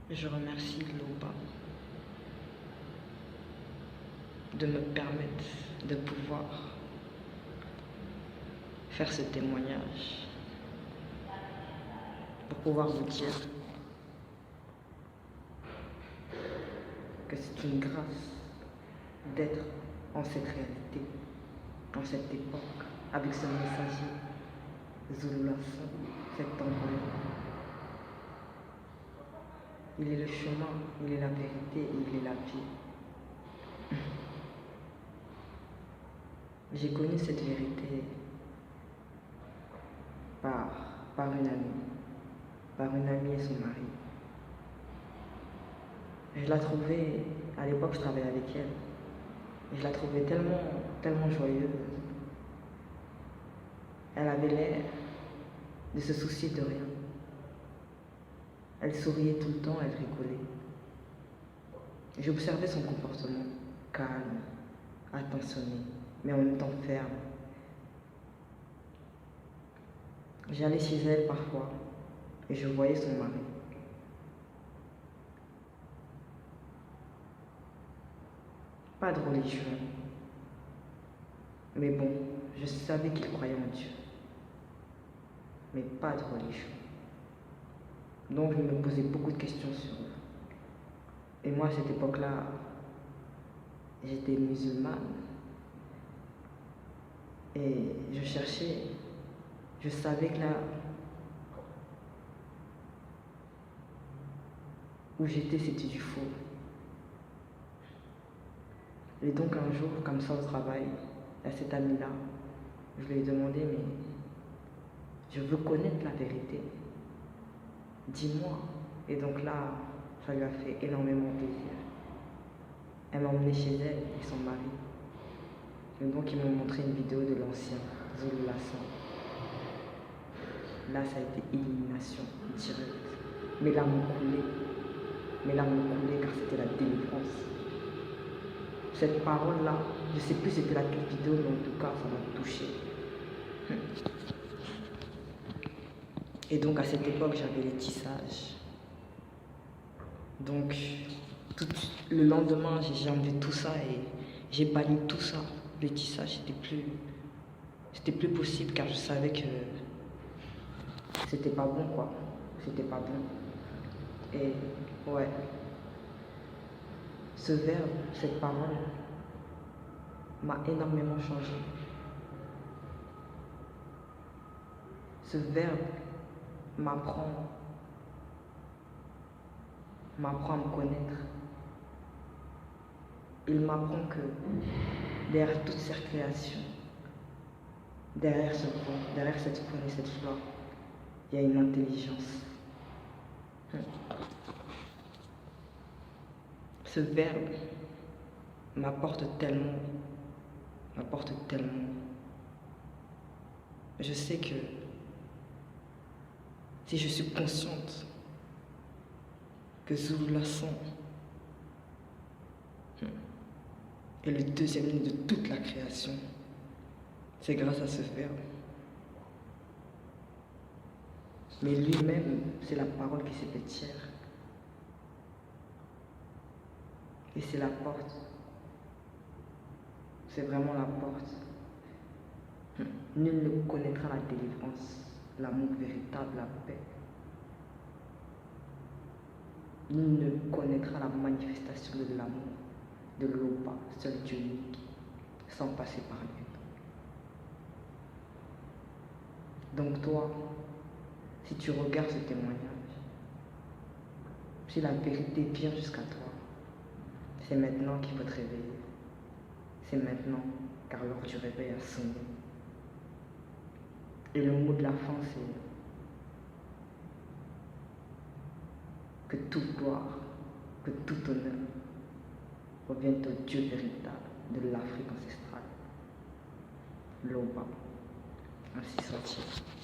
Je remercie Loba de me permettre de pouvoir faire ce témoignage pour pouvoir vous dire que c'est une grâce d'être en cette réalité, en cette époque, avec ce messager, Zululasson, cet envoyé. Il est le chemin, il est la vérité et il est la vie. J'ai connu cette vérité par une amie et son mari. Je la trouvais, à l'époque je travaillais avec elle, et je la trouvais tellement joyeuse. Elle avait l'air de se soucier de rien. Elle souriait tout le temps, elle rigolait. J'observais son comportement, calme, attentionné, mais en même temps ferme. J'allais chez elle parfois et je voyais son mari. Pas de religion, mais bon, je savais qu'il croyait en Dieu, mais pas de religion. Donc je me posais beaucoup de questions sur eux. Et moi à cette époque-là, j'étais musulmane. Et je cherchais, je savais que là où j'étais, c'était du faux. Et donc un jour, comme ça au travail, à cette amie-là, je lui ai demandé, mais je veux connaître la vérité. Dis-moi. Et donc là, ça lui a fait énormément plaisir. Elle m'a emmené chez elle et son mari. Et donc ils m'ont montré une vidéo de l'ancien Zululasson. Là, ça a été élimination directe. Mes larmes ont coulé. Mes larmes ont coulé car c'était la délivrance. Cette parole-là, je ne sais plus c'était laquelle vidéo, mais en tout cas, ça m'a touché. Et donc à cette époque, j'avais les tissages. Donc le lendemain, j'ai enlevé tout ça et j'ai banni tout ça. Le tissage, c'était plus possible car je savais que c'était pas bon quoi. C'était pas bon. Et ouais, ce verbe, cette parole m'a énormément changé. Ce verbe m'apprend à me connaître. Il m'apprend que derrière toute cette création, derrière ce vent, derrière cette faune et cette flore, il y a une intelligence. Ce verbe m'apporte tellement. Je sais que si je suis consciente que Zululasson est le deuxième ligne de toute la création, c'est grâce à ce verbe. Mais lui-même, c'est la parole qui s'est faite chair. Et c'est la porte. C'est vraiment la porte. Nul ne connaîtra la délivrance, l'amour véritable, la paix. Nul ne connaîtra la manifestation de l'amour, de Loba, seul Dieu unique, sans passer par lui. Donc toi, si tu regardes ce témoignage, si la vérité vient jusqu'à toi, c'est maintenant qu'il faut te réveiller. C'est maintenant, car l'heure du réveil a sonné. Et le mot de la fin, c'est que toute gloire, que tout honneur revienne au Dieu véritable de l'Afrique ancestrale, Loba. Ainsi soit-il.